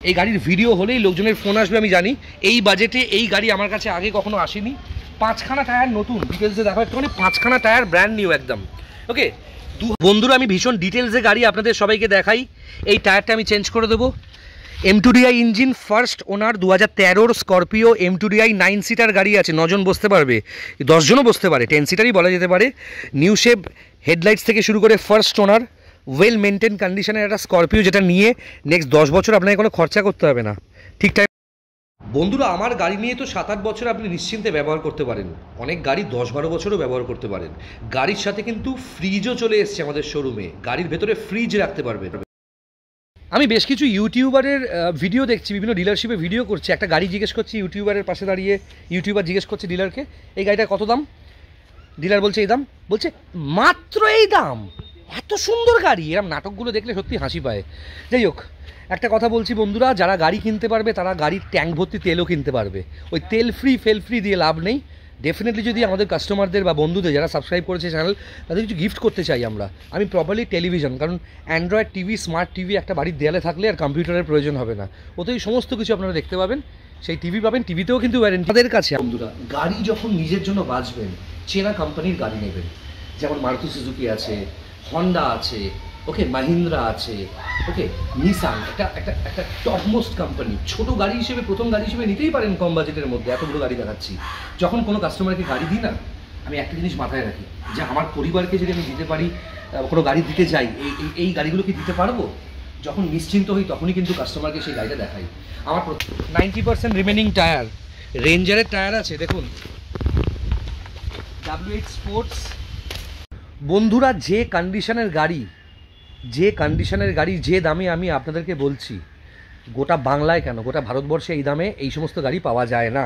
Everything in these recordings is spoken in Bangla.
এই গাড়ির ভিডিও হলেই লোকজনের ফোন আসবে আমি জানি। এই বাজেটে এই গাড়ি আমার কাছে আগে কখনো আসেনি। 5খানা টায়ার নতুন, ডিটেলসে দেখো একটুখানি, 5খানা টায়ার ব্র্যান্ড নিউ একদম। ওকে বন্ধুরা, আমি ভীষণ ডিটেলসে গাড়ি আপনাদের সবাইকে দেখাই। এই টায়ারটা আমি চেঞ্জ করে দেবো। M2DI ইঞ্জিন, ফার্স্ট ওনার, 2013 স্করপিও M2DI 9 সিটার গাড়ি আছে, 9 জন বসতে পারবে, 10 জনও বসতে পারে, 10 সিটারই বলা যেতে পারে। নিউ শেপ হেডলাইটস থেকে শুরু করে ফার্স্ট ওনার, ওয়েল মেনটেন কন্ডিশনের একটা স্করপিও, যেটা নিয়ে নেক্সট 10 বছর আপনাকে কোনো খরচা করতে হবে না। ঠিক টাইম বন্ধুরা, আমার গাড়ি নিয়ে তো 7-8 বছর আপনি নিশ্চিন্তে ব্যবহার করতে পারেন। অনেক গাড়ি 10-12 বছরও ব্যবহার করতে পারেন। গাড়ির সাথে কিন্তু ফ্রিজও চলে এসছে আমাদের শোরুমে, গাড়ির ভেতরে ফ্রিজ রাখতে পারবেন। আমি বেশ কিছু ইউটিউবারের ভিডিও দেখছি, বিভিন্ন ডিলারশিপে ভিডিও করছে। একটা গাড়ি জিজ্ঞেস করছি ইউটিউবারের পাশে দাঁড়িয়ে, ইউটিউবার জিজ্ঞেস করছে ডিলারকে, এই গাড়িটা কত দাম? ডিলার বলছে এই দাম, বলছে মাত্র এই দাম, এত সুন্দর গাড়ি। এরকম নাটকগুলো দেখলে সত্যি হাসি পায়। যাই হোক, একটা কথা বলছি বন্ধুরা, যারা গাড়ি কিনতে পারবে তারা গাড়ির ট্যাঙ্ক ভর্তি তেলও কিনতে পারবে। ওই তেল ফ্রি ফেল ফ্রি দিয়ে লাভ নেই। ডেফিনেটলি যদি আমাদের কাস্টমারদের বা বন্ধুদের যারা সাবস্ক্রাইব করেছে চ্যানেল, তাদের কিছু গিফট করতে চাই আমরা। আমি প্রপারলি টেলিভিশন, কারণ অ্যান্ড্রয়েড টিভি, স্মার্ট টিভি একটা বাড়ির দেয়ালে থাকলে আর কম্পিউটারের প্রয়োজন হবে না, ওতেই সমস্ত কিছু আপনারা দেখতে পাবেন। সেই টিভি পাবেন, টিভিতেও কিন্তু ওয়ারেন্টি তাদের কাছে। বন্ধুরা, গাড়ি যখন নিজের জন্য বাঁচবেন, চেনা কোম্পানির গাড়ি নেবেন। যেমন মারুতি সুজুকি আছে, হন্ডা আছে, ওকে, মাহিন্দ্রা আছে, ওকে, নিসান, একটা টপমোস্ট কোম্পানি। ছোটো গাড়ি হিসেবে, প্রথম গাড়ি হিসেবে নিতেই পারেন কম বাজেটের মধ্যে। এত বড় গাড়ি দেখাচ্ছি। যখন কোনো কাস্টমারকে গাড়ি দিই না, আমি একটা জিনিস মাথায় রাখি, যে আমার পরিবারকে যদি আমি দিতে পারি, কোনো গাড়ি দিতে যাই, এই গাড়িগুলো কি দিতে পারবো? যখন নিশ্চিন্ত হই তখনই কিন্তু কাস্টমারকে সেই গাড়িটা দেখাই। আমার 90% রিমেনিং টায়ার রেঞ্জারের টায়ার আছে, দেখুন, W8 স্পোর্টস। বন্ধুরা, যে কন্ডিশনের গাড়ি, যে দামে আমি আপনাদেরকে বলছি, গোটা বাংলায় কেন, গোটা ভারতবর্ষে এই দামে এই সমস্ত গাড়ি পাওয়া যায় না।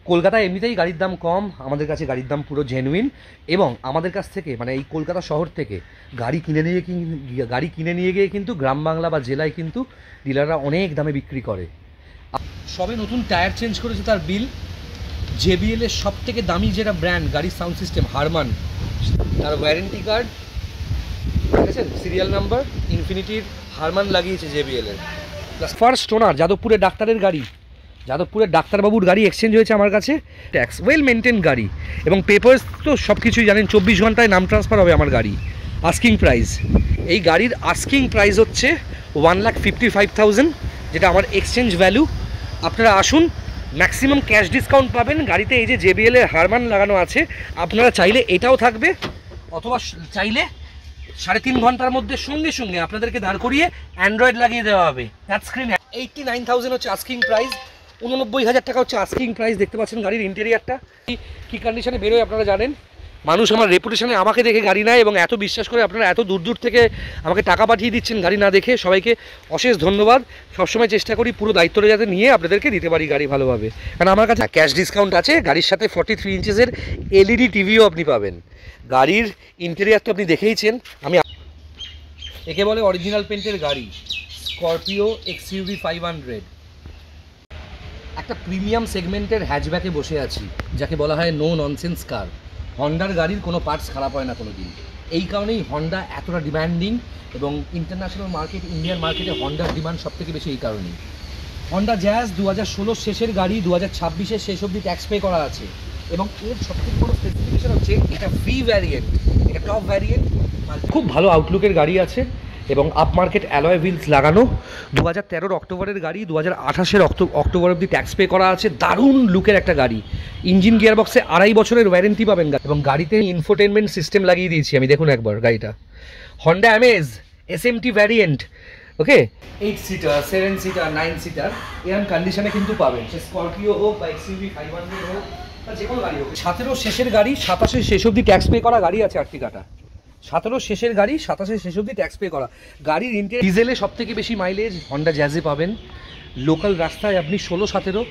কলকাতায় এমনিতেই গাড়ির দাম কম, আমাদের কাছে গাড়ির দাম পুরো জেনুইন। এবং আমাদের কাছ থেকে, মানে এই কলকাতা শহর থেকে গাড়ি কিনে নিয়ে গিয়ে কিন্তু গ্রাম বাংলা বা জেলায় কিন্তু ডিলাররা অনেক দামে বিক্রি করে। সবে নতুন টায়ার চেঞ্জ করেছে, তার বিল। JBL এর সব থেকে দামি যেটা ব্র্যান্ড গাড়ির সাউন্ড সিস্টেম, হারমান, তার ওয়ারেন্টি কার্ড, ঠিক আছে, সিরিয়াল নাম্বার, ইনফিনিটির হারমান লাগিয়েছে JBL এর। ফার্স্ট ওনার, যাদবপুরের ডাক্তারের গাড়ি, যাদবপুরের ডাক্তারবাবুর গাড়ি এক্সচেঞ্জ হয়েছে আমার কাছে। ট্যাক্স ওয়েল মেনটেন গাড়ি, এবং পেপার্স তো সব কিছুই জানেন, 24 ঘন্টায় নাম ট্রান্সফার হবে আমার গাড়ি। আস্কিং প্রাইস, এই গাড়ির আস্কিং প্রাইস হচ্ছে 1,55,000, যেটা আমার এক্সচেঞ্জ ভ্যালু। আপনারা আসুন, ম্যাক্সিমাম ক্যাশ ডিসকাউন্ট পাবেন। গাড়িতে এই যে JBL এর হারমান লাগানো আছে, আপনারা চাইলে এটাও থাকবে, অথবা চাইলে 3.5 ঘন্টার মধ্যে সঙ্গে সঙ্গে আপনাদেরকে দাঁড় করিয়ে অ্যান্ড্রয়েড লাগিয়ে দেওয়া হবে। Touch screen. 89,000 হচ্ছে আস্কিং প্রাইস, 89,000 টাকা হচ্ছে আস্কিং প্রাইস। দেখতে পাচ্ছেন গাড়ির ইন্টেরিয়ারটা কী কন্ডিশনে বেরোয় আপনারা জানেন। মানুষ আমার রেপুটেশনে আমাকে দেখে গাড়ি নেয়, এবং এত বিশ্বাস করে আপনারা এত দূর দূর থেকে আমাকে টাকা পাঠিয়ে দিচ্ছেন গাড়ি না দেখে। সবাইকে অশেষ ধন্যবাদ। সবসময় চেষ্টা করি পুরো দায়িত্বটা যাতে নিয়ে আপনাদেরকে দিতে পারি গাড়ি ভালোভাবে, কারণ আমার কাছে ক্যাশ ডিসকাউন্ট আছে। গাড়ির সাথে 43 ইঞ্চেসের LED টিভিও আপনি পাবেন। গাড়ির ইন্টেরিয়ার তো আপনি দেখেইছেন। আমি একে বলে অরিজিনাল পেন্টের গাড়ি, স্করপিও XUV 500। একটা প্রিমিয়াম সেগমেন্টের হ্যাচব্যাকে বসে আছি, যাকে বলা হয় নো ননসেন্স কার। হন্ডার গাড়ির কোনো পার্টস খারাপ হয় না কোনো দিন। এই কারণেই হন্ডা এতটা ডিম্যান্ডিং, এবং ইন্টারন্যাশনাল মার্কেট, ইন্ডিয়ান মার্কেটে হন্ডার ডিমান্ড সবথেকে বেশি এই কারণেই। হন্ডা জ্যাজ 2016 শেষের গাড়ি, 2026 শেষ অবধি ট্যাক্স পে করা আছে। এবং এর সবথেকে বড় স্পেসিফিকেশন হচ্ছে এটা ভি ভ্যারিয়েন্ট, এটা টপ ভ্যারিয়েন্ট। খুব ভালো আউটলুকের গাড়ি আছে, এবং আপ মার্কেট অ্যালয় হুইলস লাগানো। 2013 অক্টোবরের গাড়ি, 2028 অক্টোবর অবধি ট্যাক্স পে করা আছে। দারুণ লুকের একটা গাড়ি। ইঞ্জিন গিয়ারবক্সে 2.5 বছরের ওয়ারেন্টি পাবেন, এবং গাড়িতে ইনফোটেনমেন্ট সিস্টেম লাগিয়ে দিয়েছি আমি। দেখুন একবার গাড়িটা, হন্ডা অ্যামেজ SMT ভ্যারিয়েন্ট, ওকে, 8 সিটার, 7 সিটার, 9 সিটার এরকম কন্ডিশনে কিন্তু পাবেন। সে স্করপিও হোক বা XUV 500 হোক বা যে কোনো গাড়ি হোক। 17 শেষের গাড়ি, 27 শেষ অবধি ট্যাক্স পে করা গাড়ি আছে আর্টিকাটা। 17 শেষের গাড়ি, 27 শেষ অবধি ট্যাক্স পে করা গাড়ির ইন্টেরিয়র। ডিজেলে সব থেকে বেশি মাইলেজ হন্ডা জ্যাজে পাবেন। লোকাল রাস্তায় আপনি 16-17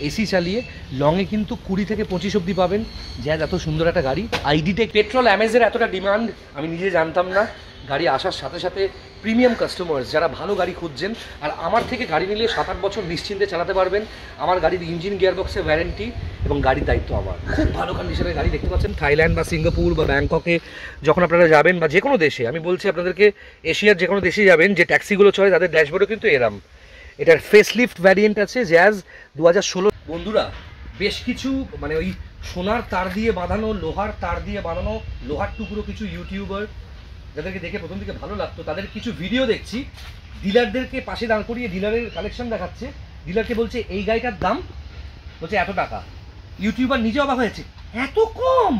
এসি চালিয়ে, লংয়ে কিন্তু 20 থেকে 25 অবধি পাবেন। জ্যাজ এত সুন্দর একটা গাড়ি। ID.Tech পেট্রোল অ্যামেজের এতটা ডিমান্ড আমি নিজে জানতাম না। গাড়ি আসার সাথে সাথে প্রিমিয়াম কাস্টমার্স যারা ভালো গাড়ি খুঁজছেন, আর আমার থেকে গাড়ি নিলে 7-8 বছর নিশ্চিন্তে চালাতে পারবেন। আমার গাড়ির ইঞ্জিন গিয়ারবক্সে ওয়ারেন্টি, এবং গাড়ির দায়িত্ব আমার। খুব ভালো কন্ডিশনের গাড়ি দেখতে পাচ্ছেন। থাইল্যান্ড বা সিঙ্গাপুর বা ব্যাংককে যখন আপনারা যাবেন, বা যে কোনো দেশে, আমি বলছি আপনাদেরকে এশিয়ার যে কোনো দেশে যাবেন, যে ট্যাক্সিগুলো চলে তাদের ড্যাশবোর্ডও কিন্তু এরম এটার ফেসলিফট ভ্যারিয়েন্ট আছে জ্যাজ 2016। বন্ধুরা বেশ কিছু মানে ওই সোনার তার দিয়ে বাঁধানো, লোহার তার দিয়ে বাঁধানো, লোহার টুকরো কিছু ইউটিউবার যাদেরকে দেখে প্রথম দিকে ভালো লাগতো, তাদের কিছু ভিডিও দেখছি, ডিলারদেরকে পাশে দাঁড় করিয়ে ডিলারের কালেকশন দেখাচ্ছে, ডিলারকে বলছে এই গাড়িটার দাম বলছে এত টাকা। ইউটিউবার নিজে অবাক হয়েছে, এত কম।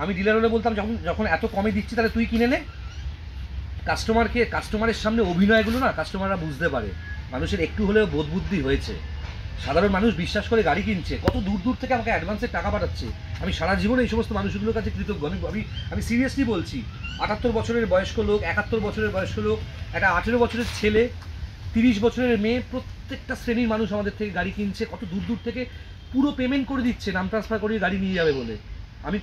আমি ডিলার হলে বলতাম যখন এত কমে দিচ্ছি তাহলে তুই কিনে নে। কাস্টমারের সামনে অভিনয়গুলো না কাস্টমাররা বুঝতে পারে, মানুষের একটু হলেও বোধ বুদ্ধি হয়েছে। সাধারণ মানুষ বিশ্বাস করে গাড়ি কিনছে, কত দূর দূর থেকে আমাকে অ্যাডভান্সের টাকা পাঠাচ্ছে। আমি সারা জীবনে এই সমস্ত মানুষগুলোর কাছে কৃতজ্ঞ। আমি সিরিয়াসলি বলছি, 78 বছরের বয়স্ক লোক, 71 বছরের বয়স্ক লোক, একটা 18 বছরের ছেলে, 30 বছরের মেয়ে, প্রত্যেকটা শ্রেণীর মানুষ আমাদের থেকে গাড়ি কিনছে, কত দূর দূর থেকে পুরো পেমেন্ট করে দিচ্ছে নাম ট্রান্সফার করে গাড়ি নিয়ে যাবে বলে।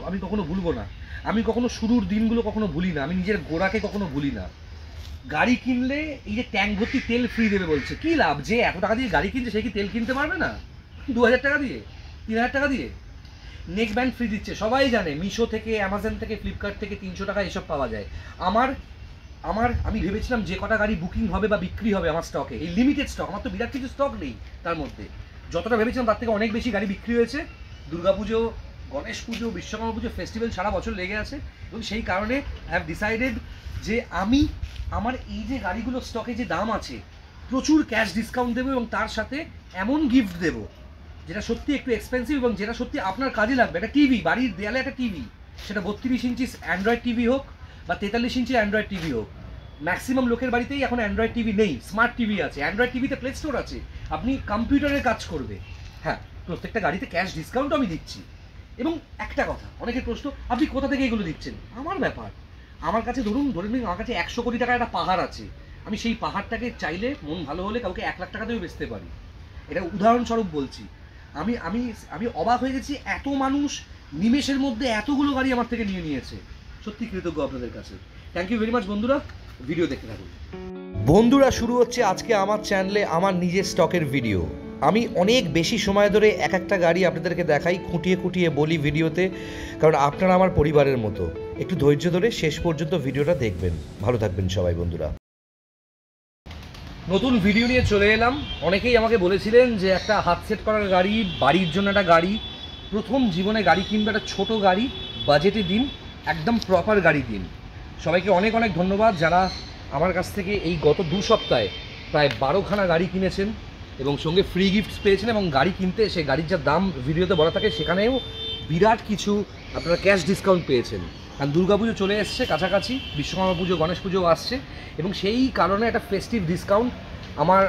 আমি কখনো ভুলবো না, আমি কখনো শুরুর দিনগুলো কখনো ভুলি না, আমি নিজের গোড়াকে কখনো ভুলি না। গাড়ি কিনলে এই যে ট্যাঙ্ক ভর্তি তেল ফ্রি দেবে বলছে, কি লাভ? যে এত টাকা দিয়ে গাড়ি কিনছে সে কি তেল কিনতে পারবে না? 2000 টাকা দিয়ে, 3000 টাকা দিয়ে নেক ব্যান্ড ফ্রি দিচ্ছে। সবাই জানে মিশো থেকে, অ্যামাজন থেকে, ফ্লিপকার্ট থেকে 300 টাকা এসব পাওয়া যায়। আমি ভেবেছিলাম যে কটা গাড়ি বুকিং হবে বা বিক্রি হবে আমার স্টকে, এই লিমিটেড স্টক, আমার তো বিরাট কিছু স্টক নেই তার মধ্যে, যতটা ভেবেছিলাম তার থেকে অনেক বেশি গাড়ি বিক্রি হয়েছে। দুর্গাপুজো, গণেশ পুজো, বিশ্বকর্মা পুজো, ফেস্টিভ্যাল সারা বছর লেগে আছে, এবং সেই কারণে আই হ্যাভ ডিসাইডেড যে আমি আমার এই যে গাড়িগুলোর স্টকে যে দাম আছে প্রচুর ক্যাশ ডিসকাউন্ট দেবো, এবং তার সাথে এমন গিফট দেবো যেটা সত্যি একটু এক্সপেন্সিভ এবং যেটা সত্যি আপনার কাজে লাগবে। একটা টিভি, বাড়ির দেয়ালে একটা টিভি, সেটা 32 ইঞ্চি অ্যান্ড্রয়েড টিভি হোক বা 43 ইঞ্চি অ্যান্ড্রয়েড টিভি হোক। ম্যাক্সিমাম লোকের বাড়িতেই এখন অ্যান্ড্রয়েড টিভি নেই, স্মার্ট টিভি আছে। অ্যান্ড্রয়েড টিভিতে প্লে স্টোর আছে, আপনি কম্পিউটারের কাজ করবে। হ্যাঁ, প্রত্যেকটা গাড়িতে ক্যাশ ডিসকাউন্ট আমি দিচ্ছি। এবং একটা কথা, অনেকের প্রশ্ন, আপনি কোথা থেকে এগুলো দিচ্ছেন? আমার ব্যাপার, আমার কাছে ধরে নিন আমার কাছে 100 কোটি টাকার একটা পাহাড় আছে, আমি সেই পাহাড়টাকে চাইলে মন ভালো হলে কাউকে 1 লাখ টাকা দিয়েও বেচতে পারি। এটা উদাহরণস্বরূপ বলছি। আমি আমি আমি অবাক হয়ে গেছি, এত মানুষ নিমেষের মধ্যে এতগুলো গাড়ি আমার থেকে নিয়ে নিয়েছে। সত্যি কৃতজ্ঞ আপনাদের কাছে। থ্যাংক ইউ ভেরি মাচ বন্ধুরা, ভিডিও দেখতে থাকুন। বন্ধুরা শুরু হচ্ছে আজকে আমার চ্যানেলে আমার নিজের স্টকের ভিডিও। আমি অনেক বেশি সময় ধরে এক একটা গাড়ি আপনাদেরকে দেখাই, খুঁটিয়ে খুঁটিয়ে বলি ভিডিওতে, কারণ আপনারা আমার পরিবারের মতো। একটু ধৈর্য ধরে শেষ পর্যন্ত ভিডিওটা দেখবেন। ভালো থাকবেন সবাই বন্ধুরা। নতুন ভিডিও নিয়ে চলে এলাম। অনেকেই আমাকে বলেছিলেন যে একটা হাত সেট করার গাড়ি, বাড়ির জন্য একটা গাড়ি, প্রথম জীবনে গাড়ি কিনবে একটা ছোটো গাড়ি, বাজেটে দিন, একদম প্রপার গাড়ি দিন। সবাইকে অনেক অনেক ধন্যবাদ যারা আমার কাছ থেকে এই গত 2 সপ্তাহে প্রায় 12খানা গাড়ি কিনেছেন এবং সঙ্গে ফ্রি গিফটস পেয়েছেন, এবং গাড়ি কিনতে এসে গাড়ির যা দাম ভিডিওতে বলা থাকে সেখানেও বিরাট কিছু আপনারা ক্যাশ ডিসকাউন্ট পেয়েছেন। কারণ দুর্গাপুজো চলে এসছে কাছাকাছি, বিশ্বকর্মা পুজো, গণেশ পুজো আসছে, এবং সেই কারণে একটা ফেস্টিভ ডিসকাউন্ট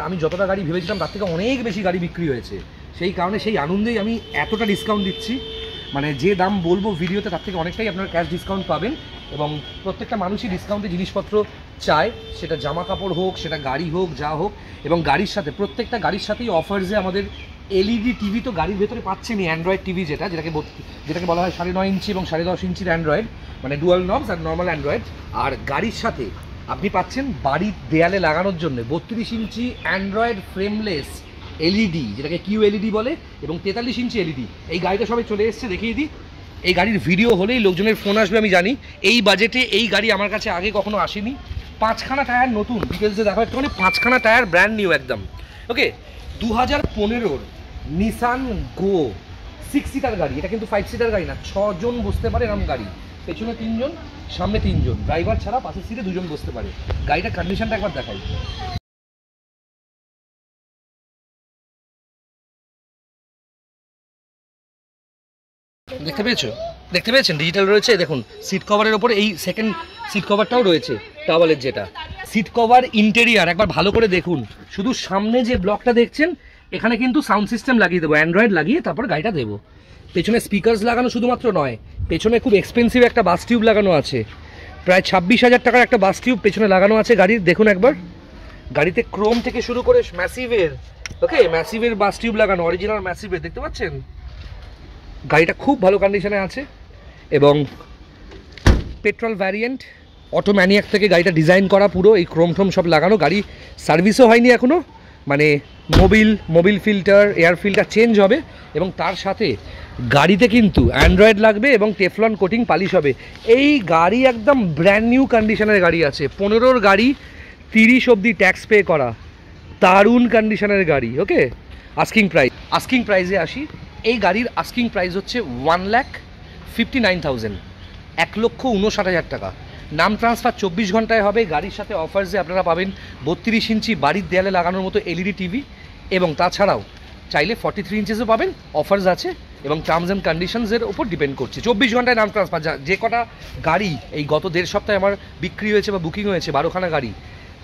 আমি যতটা গাড়ি ভেবেছিলাম তার থেকে অনেক বেশি গাড়ি বিক্রি হয়েছে। সেই কারণে সেই আনন্দেই আমি এতটা ডিসকাউন্ট দিচ্ছি, মানে যে দাম বলবো ভিডিওতে তার থেকে অনেকটাই আপনারা ক্যাশ ডিসকাউন্ট পাবেন। এবং প্রত্যেকটা মানুষই ডিসকাউন্টে জিনিসপত্র চায়, সেটা জামা কাপড় হোক, সেটা গাড়ি হোক, যা হোক। এবং গাড়ির সাথে, প্রত্যেকটা গাড়ির সাথেই অফার্সে আমাদের এলইডি টিভি তো গাড়ির ভেতরে পাচ্ছেনই, অ্যান্ড্রয়েড টিভি যেটাকে বলা হয় 9.5 ইঞ্চি এবং 10.5 ইঞ্চির অ্যান্ড্রয়েড, মানে ডুয়াল নবস আর নর্মাল অ্যান্ড্রয়েড। আর গাড়ির সাথে আপনি পাচ্ছেন বাড়ির দেয়ালে লাগানোর জন্য 32 ইঞ্চি অ্যান্ড্রয়েড ফ্রেমলেস এলইডি, যেটাকে কিউ এলইডি বলে, এবং 43 ইঞ্চি এলইডি। এই গাড়িটা সবাই চলে এসছে, দেখিয়ে দিই। এই গাড়ির ভিডিও হলেই লোকজনের ফোন আসবে আমি জানি। এই বাজেটে এই গাড়ি আমার কাছে আগে কখনো আসেনি। 5খানা টায়ার নতুন, ডিটেলসে দেখো একটুখানি। 5খানা টায়ার ব্র্যান্ড নিউ একদম। ওকে, 2015-র নিসান গো 6 সিটার গাড়ি। এটা কিন্তু 5 সিটার গাড়ি না, 6 জন বসতে পারে এরকম গাড়ি। পেছনে 3 জন, সামনে 3 জন, ড্রাইভার ছাড়া পাশের সিটে 2 জন বসতে পারে। গাড়িটার কন্ডিশনটা একবার দেখাই। দেখতে পেয়েছেন ডিজিটাল রয়েছে, দেখুন সিট কভারের ওপরে এই সেকেন্ড সিট কভারটাও রয়েছে টাওয়ালের, যেটা সিট কভার ইন্টেরিয়ার একবার ভালো করে দেখুন। শুধু সামনে যে ব্লকটা দেখছেন এখানে কিন্তু সাউন্ড সিস্টেম লাগিয়ে দেবো, অ্যান্ড্রয়েড লাগিয়ে তারপর গাড়িটা দেবো। পেছনে স্পিকার্স লাগানো শুধুমাত্র নয়, পেছনে খুব এক্সপেন্সিভ একটা বাস টিউব লাগানো আছে, প্রায় 26,000 টাকার একটা বাস টিউব পেছনে লাগানো আছে গাড়ির। দেখুন একবার, গাড়িতে ক্রোম থেকে শুরু করে ম্যাসিভের বাস টিউব লাগানো, অরিজিনাল ম্যাসিভের, দেখতে পাচ্ছেন। গাড়িটা খুব ভালো কন্ডিশনে আছে এবং পেট্রোল ভ্যারিয়েন্ট, অটো ম্যানিয়াক থেকে গাড়িটা ডিজাইন করা, পুরো এই ক্রোম ট্রোম সব লাগানো। গাড়ি সার্ভিসও হয়নি এখনও, মানে Mobil filter, air filter change হবে, এবং তার সাথে গাড়িতে কিন্তু অ্যান্ড্রয়েড লাগবে এবং টেফলন কোটিং পালিশ হবে। এই গাড়ি একদম ব্র্যান্ড নিউ কন্ডিশনের গাড়ি আছে। 15-র গাড়ি, 30 অবধি ট্যাক্স পে করা, দারুণ কন্ডিশনের গাড়ি। ওকে, আস্কিং প্রাইসে আসি। এই গাড়ির আস্কিং প্রাইস হচ্ছে 1,59,000, 1,59,000 টাকা। নাম ট্রান্সফার 24 ঘন্টায় হবে। গাড়ির সাথে অফার্সে আপনারা পাবেন 32 ইঞ্চি বাড়ির দেয়ালে লাগানোর মতো এলইডি টিভি, এবং তাছাড়াও চাইলে 43 ইঞ্চেসও পাবেন, অফার্স আছে, এবং টার্মস অ্যান্ড কন্ডিশনসের উপর ডিপেন্ড করছে। 24 ঘন্টায় নাম ট্রান্সফার। যে কটা গাড়ি এই গত 1.5 সপ্তাহে আমার বিক্রি হয়েছে বা বুকিং হয়েছে, 12খানা গাড়ি,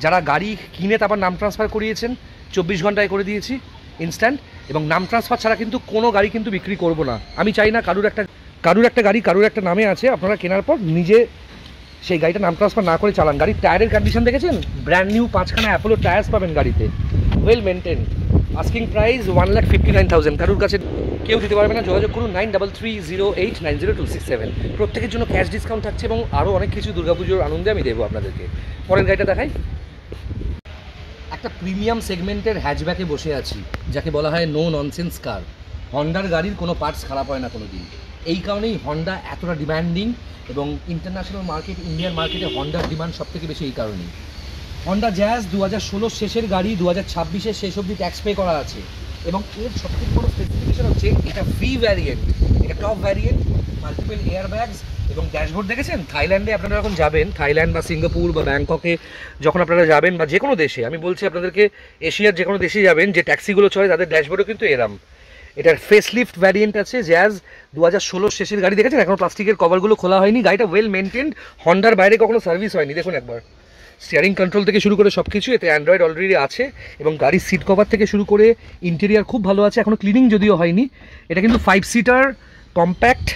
যারা গাড়ি কিনে তারপর নাম ট্রান্সফার করিয়েছেন 24 ঘন্টায় করে দিয়েছি ইনস্ট্যান্ট। এবং নাম ট্রান্সফার ছাড়া কিন্তু কোনো গাড়ি কিন্তু বিক্রি করবো না। আমি চাই না কারুর একটা গাড়ি কারুর একটা নামে আছে, আপনারা কেনার পর নিজে সেই গাড়িটা নাম ট্রান্সফার না করে চালান। গাড়ির টায়ারের কন্ডিশন দেখেছেন? ব্র্যান্ড নিউ 5খানা অ্যাপোলো টায়ার্স পাবেন গাড়িতে, ওয়েল মেনটেন। Asking price 1,59,000। কারুর কাছে কেউ দিতে পারবে না। যোগাযোগ করুন 9330890267। প্রত্যেকের জন্য ক্যাশ ডিসকাউন্ট থাকছে এবং আরও অনেক কিছু দুর্গাপুজোর আনন্দে আমি দেবো আপনাদেরকে। পরের গাড়িটা দেখাই। একটা প্রিমিয়াম সেগমেন্টের হ্যাচব্যাকে বসে আছি, যাকে বলা হয় নো ননসেন্স কার। হন্ডার গাড়ির কোনো পার্টস খারাপ হয় না কোনো দিন। এই কারণেই হন্ডা এতটা ডিমান্ডিং, এবং ইন্টারন্যাশনাল মার্কেট, ইন্ডিয়ান মার্কেটে হন্ডার ডিমান্ড সবথেকে বেশি এই কারণেই। হন্ডা জ্যাজ 2016 শেষের গাড়ি, 2026 শেষ অবধি ট্যাক্স পে করা আছে, এবং এর সবথেকে বড় স্পেসিফিকেশন হচ্ছে এটা ভি ভ্যারিয়েন্ট, এটা top variant, multiple air bags এবং ড্যাশবোর্ড। দেখেছেন থাইল্যান্ডে আপনারা যখন যাবেন, থাইল্যান্ড বা সিঙ্গাপুর বা ব্যাংককে যখন আপনারা যাবেন, বা যে কোনো দেশে, আমি বলছি আপনাদেরকে এশিয়ার যে কোনো দেশে যাবেন, যে ট্যাক্সিগুলো চলে তাদের ড্যাশবোর্ডও কিন্তু এরম। এটার ফেস লিফট ভ্যারিয়েন্ট আছে জ্যাজ 2016 শেষের গাড়ি। দেখেছেন এখনো প্লাস্টিকের কভারগুলো খোলা হয়নি। গাড়িটা ওয়েল মেনটেন্ড, হন্ডার বাইরে কখনো সার্ভিস হয়নি। দেখুন একবার, স্টিয়ারিং কন্ট্রোল থেকে শুরু করে সব কিছু এতে অ্যান্ড্রয়েড অলরেডি আছে, এবং গাড়ির সিট কভার থেকে শুরু করে ইন্টেরিয়ার খুব ভালো আছে। এখনও ক্লিনিং যদিও হয়নি। এটা কিন্তু 5 সিটার কম্প্যাক্ট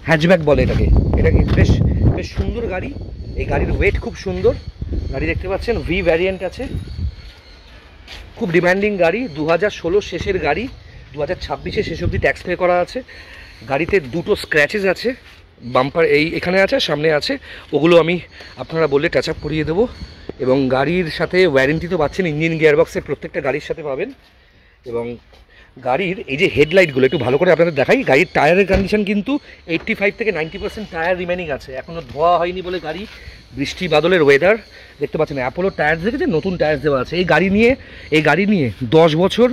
হ্যাচব্যাক বলে এটাকে। এটা বেশ বেশ সুন্দর গাড়ি। এই গাড়ির ওয়েট খুব সুন্দর। গাড়ি দেখতে পাচ্ছেন ভি ভ্যারিয়েন্ট আছে, খুব ডিমান্ডিং গাড়ি। 2016 শেষের গাড়ি, 2026 শেষ অবধি ট্যাক্স পে করা আছে। গাড়িতে দুটো স্ক্র্যাচেস আছে, বাম্পার এখানে আছে, সামনে আছে, ওগুলো আমি আপনারা বললে টাচ আপ করিয়ে দেবো। এবং গাড়ির সাথে ওয়ারেন্টি তো পাচ্ছেন, ইঞ্জিন গিয়ারবক্সের প্রত্যেকটা গাড়ির সাথে পাবেন। এবং গাড়ির এই যে হেডলাইটগুলো একটু ভালো করে আপনাদের দেখাই। গাড়ির টায়ারের কন্ডিশন কিন্তু 85 থেকে 90% টায়ার রিমেনিং আছে, এখনও ধোয়া হয়নি বলে গাড়ি। বৃষ্টি বাদলের ওয়েদার দেখতে পাচ্ছেন, অ্যাপোলো টায়ার্স দেখেছেন, নতুন টায়ার্স দেওয়া আছে। এই গাড়ি নিয়ে 10 বছর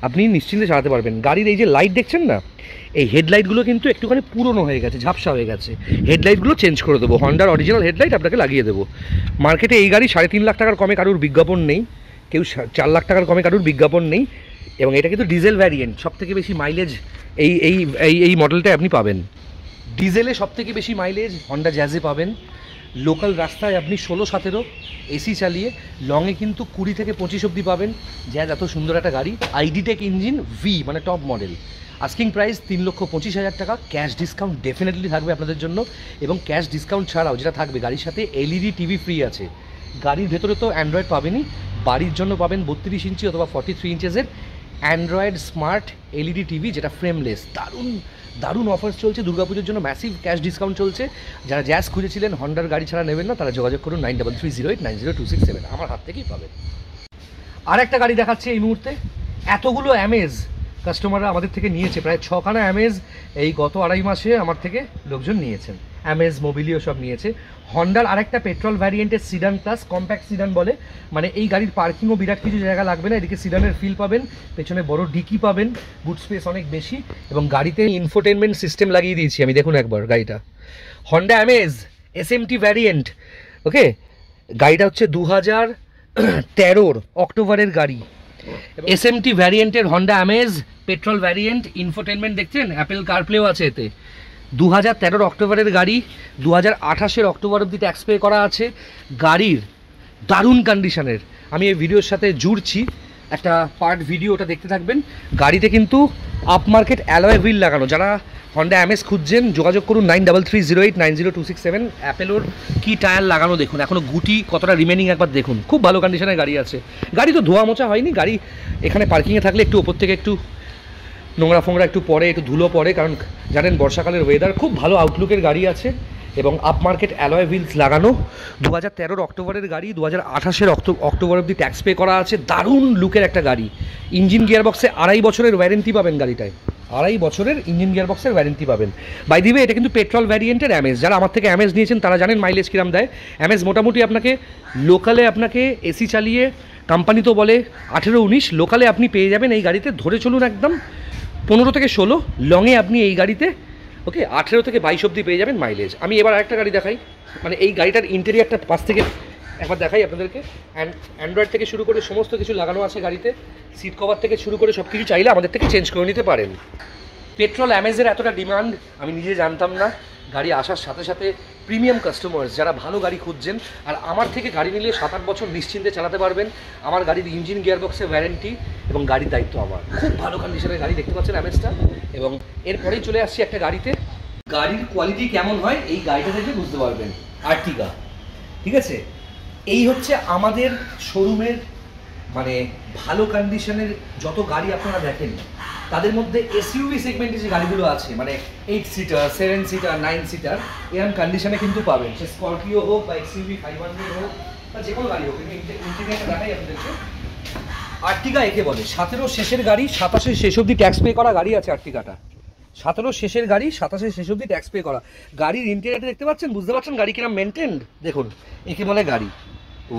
আপনি নিশ্চিন্তে চালাতে পারবেন। গাড়ির এই যে লাইট দেখছেন না, এই হেডলাইটগুলো কিন্তু একটুখানি পুরনো হয়ে গেছে, ঝাপসা হয়ে গেছে। হেডলাইটগুলো চেঞ্জ করে দেবো, হন্ডার অরিজিনাল হেডলাইট আপনাকে লাগিয়ে দেবো। মার্কেটে এই গাড়ি 3.5 লাখ টাকার কমে কারুর বিজ্ঞাপন নেই, কেউ 4 লাখ টাকার কমে কারুর বিজ্ঞাপন নেই। এবং এটা কিন্তু ডিজেল ভ্যারিয়েন্ট, সবথেকে বেশি মাইলেজ এই এই এই এই মডেলটায় আপনি পাবেন। ডিজেলে সবথেকে বেশি মাইলেজ হন্ডা জ্যাজে পাবেন। লোকাল রাস্তায় আপনি 16-17 এসি চালিয়ে, লংয়ে কিন্তু 20 থেকে 25 অবধি পাবেন। জ্যাজ এত সুন্দর একটা গাড়ি, আইডিটেক ইঞ্জিন, ভি মানে টপ মডেল। আস্কিং প্রাইস 3,25,000 টাকা। ক্যাশ ডিসকাউন্ট ডেফিনেটলি থাকবে আপনাদের জন্য, এবং ক্যাশ ডিসকাউন্ট ছাড়াও যেটা থাকবে, গাড়ির সাথে এলইডি টিভি ফ্রি আছে। গাড়ির ভেতরে তো অ্যান্ড্রয়েড পাবেনই, বাড়ির জন্য পাবেন 32 ইঞ্চি অথবা 43 ইঞ্চেসের অ্যান্ড্রয়েড স্মার্ট এলইডি টিভি, যেটা ফ্রেমলেস। দারুণ দারুণ অফার চলছে দুর্গাপুজোর জন্য, ম্যাসিভ ক্যাশ ডিসকাউন্ট চলছে। যারা জ্যাজ খুঁজেছিলেন, হন্ডার গাড়ি ছাড়া নেবেন না, তারা যোগাযোগ করুন 9330890267, আমার হাত থেকেই পাবেন। আর একটা গাড়ি দেখাচ্ছে এই মুহূর্তে। এতগুলো অ্যামেজ কাস্টমাররা আমাদের থেকে নিয়েছে, প্রায় 6খানা অ্যামেজ এই গত 2.5 মাসে আমার থেকে লোকজন নিয়েছেন। অ্যামেজ, মোবিলিও সব নিয়েছে। হন্ডার আরেকটা পেট্রোল ভ্যারিয়েন্টের সিডান প্লাস, কম্প্যাক্ট সিডান বলে, মানে এই গাড়ির পার্কিংও বিরাট কিছু জায়গা লাগবে না। এদিকে সিডানের ফিল পাবেন, পেছনে বড় ডিকি পাবেন, বুট স্পেস অনেক বেশি, এবং গাড়িতে ইনফোটেনমেন্ট সিস্টেম লাগিয়ে দিয়েছি আমি। দেখুন একবার গাড়িটা, Honda Amaze SMT variant. Okay, গাড়িটা হচ্ছে 2013 অক্টোবরের গাড়ি। এসএমটি ভ্যারিয়েন্টের Honda Amaze petrol variant, infotainment দেখছেন, অ্যাপেল কারপ্লেও আছে এতে। 2013 অক্টোবরের গাড়ি, 2028 অক্টোবর অবধি ট্যাক্স পে করা আছে। গাড়ির দারুণ কন্ডিশনের, আমি এই ভিডিওর সাথে জুড়ছি একটা পার্ট ভিডিও, ওটা দেখতে থাকবেন। গাড়িতে কিন্তু আপ মার্কেট অ্যালয় হুইল লাগানো। যারা হন্ডা অ্যামেজ খুঁজছেন যোগাযোগ করুন 9330890267। অ্যাপেলোর কি টায়ার লাগানো দেখুন, এখনও গুটি কতটা রিমেনিং একবার দেখুন। খুব ভালো কন্ডিশনের গাড়ি আছে। গাড়ি তো ধোয়া মোছা হয়নি, গাড়ি এখানে পার্কিংয়ে থাকলে একটু ওপর থেকে একটু নোংরা ফোংরা একটু পড়ে, একটু ধুলো পড়ে, কারণ জানেন বর্ষাকালের ওয়েদার। খুব ভালো আউটলুকের গাড়ি আছে, এবং আপ মার্কেট অ্যালয় হুইলস লাগানো। 2013 অক্টোবরের গাড়ি, 2028 অক্টোবর অবধি ট্যাক্স পে করা আছে। দারুণ লুকের একটা গাড়ি। ইঞ্জিন গিয়ারবক্সে 2.5 বছরের ওয়ারেন্টি পাবেন গাড়িটায়, 2.5 বছরের ইঞ্জিন গিয়ারবক্সের ওয়ারেন্টি পাবেন। বাই দি ওয়ে, এটা কিন্তু পেট্রোল ভ্যারিয়েন্টের অ্যামেজ। যারা আমার থেকে অ্যামেজ নিয়েছেন তারা জানেন মাইলেজ কিরাম দেয়। অ্যামেজ মোটামুটি আপনাকে লোকালে আপনাকে এসি চালিয়ে কোম্পানি তো বলে 18-19, লোকালে আপনি পেয়ে যাবেন এই গাড়িতে, ধরে চলুন একদম 15 থেকে 16, লংয়ে আপনি এই গাড়িতে ওকে 18 থেকে 22 অবধি পেয়ে যাবেন মাইলেজ। আমি এবার আরেকটা গাড়ি দেখাই, মানে এই গাড়িটার ইন্টেরিয়ারটা পাশ থেকে একবার দেখাই আপনাদেরকে। অ্যান্ড্রয়েড থেকে শুরু করে সমস্ত কিছু লাগানো আছে গাড়িতে, সিট কভার থেকে শুরু করে সব কিছু চাইলে আমাদের থেকে চেঞ্জ করে নিতে পারেন। পেট্রোল অ্যামেজের এতটা ডিমান্ড আমি নিজে জানতাম না। গাড়ি আসার সাথে সাথে প্রিমিয়াম কাস্টমার্স যারা ভালো গাড়ি খুঁজছেন, আর আমার থেকে গাড়ি নিলে 7-8 বছর নিশ্চিন্তে চালাতে পারবেন। আমার গাড়ির ইঞ্জিন গিয়ারবক্সে ওয়ারেন্টি এবং গাড়ির দায়িত্ব আমার। খুব ভালো কন্ডিশনের গাড়ি, দেখতে পাচ্ছেন অ্যামেজটা। এবং এরপরেই চলে আসছি একটা গাড়িতে, গাড়ির কোয়ালিটি কেমন হয় এই গাড়িটা দেখে বুঝতে পারবেন। আর্টিগা, ঠিক আছে, এই হচ্ছে আমাদের শোরুমের মানে ভালো কন্ডিশনের যত গাড়ি আপনারা দেখেন, তাদের মধ্যে এসইউভি সেগমেন্টে যে গাড়িগুলো আছে, মানে 8 সিটার, 7 সিটার, 9 সিটার, এরকম কন্ডিশনে কিন্তু পাবেন। সে স্করপিও হোক বা এক্সইউভি 500 হোক বা যে কোনো গাড়ি হোক। ইন্টেরিয়রটা দেখাই আপনাদেরকে। আর্টিগা একে বলে 17 শেষের গাড়ি, 27 শেষ অবধি ট্যাক্স পে করা গাড়ি আছে আর্টিগাটা। 17 শেষের গাড়ি, 27 শেষ অবধি ট্যাক্স পে করা গাড়ির ইন্টেরিয়রটা দেখতে পাচ্ছেন, বুঝতে পারছেন গাড়ি কিরম মেনটেন্ড। দেখুন, একে বলে গাড়ি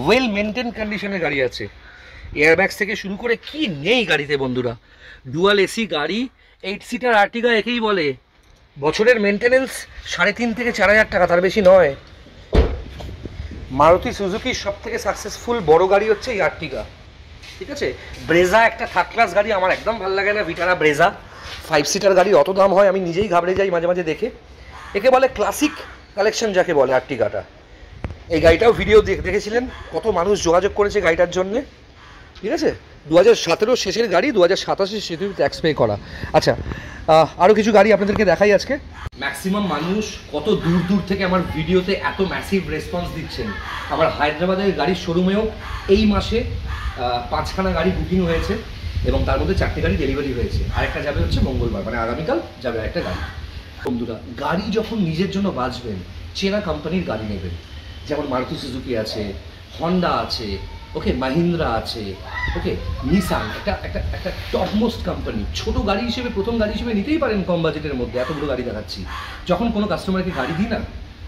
ওয়েল মেনটেন কন্ডিশনের গাড়ি আছে। এয়ারব্যাগস থেকে শুরু করে কি নেই গাড়িতে বন্ধুরা। ডুয়াল এসি গাড়ি, 8 সিটার আর্টিগা একেই বলে। বছরের মেনটেনেন্স 3.5 থেকে 4,000 টাকা, তার বেশি নয়। মারুতি সুজুকির সব থেকে সাকসেসফুল বড় গাড়ি হচ্ছে এই আর্টিগা, ঠিক আছে। ব্রেজা একটা থার্ড ক্লাস গাড়ি, আমার একদম ভালো লাগে না ভিটারা ব্রেজা। 5 সিটার গাড়ি অত দাম হয় আমি নিজেই ঘাবড়ে যাই মাঝে মাঝে দেখে। একে বলে ক্লাসিক কালেকশন যাকে বলে আর্টিগাটা। এই গাড়িটাও ভিডিও দেখেছিলেন, কত মানুষ যোগাযোগ করেছে গাড়িটার জন্যে, ঠিক আছে। 2017 শেষের গাড়ি, 2027 শেষে ট্যাক্স পে করা। আচ্ছা, আরও কিছু গাড়ি আপনাদেরকে দেখাই আজকে। ম্যাক্সিমাম মানুষ কত দূর দূর থেকে আমার ভিডিওতে এত ম্যাসিভ রেসপন্স দিচ্ছেন। আমার হায়দ্রাবাদের গাড়ির শোরুমেও এই মাসে 5খানা গাড়ি বুকিং হয়েছে এবং তার মধ্যে 4টে গাড়ি ডেলিভারি হয়েছে। আরেকটা যাবে হচ্ছে মঙ্গলবার, মানে আগামীকাল যাবে আরেকটা গাড়ি। বন্ধুরা, গাড়ি যখন নিজের জন্য বাঁচবেন, চেনা কোম্পানির গাড়ি নেবেন। যেমন মারুতি সুজুকি আছে, হন্ডা আছে, ওকে, মাহিন্দ্রা আছে, ওকে, নিসান, একটা টপমোস্ট কোম্পানি। ছোটো গাড়ি হিসেবে, প্রথম গাড়ি হিসেবে নিতেই পারেন কম বাজেটের মধ্যে। এত বড় গাড়ি দেখাচ্ছি। যখন কোনো কাস্টমারকে গাড়ি দিই না,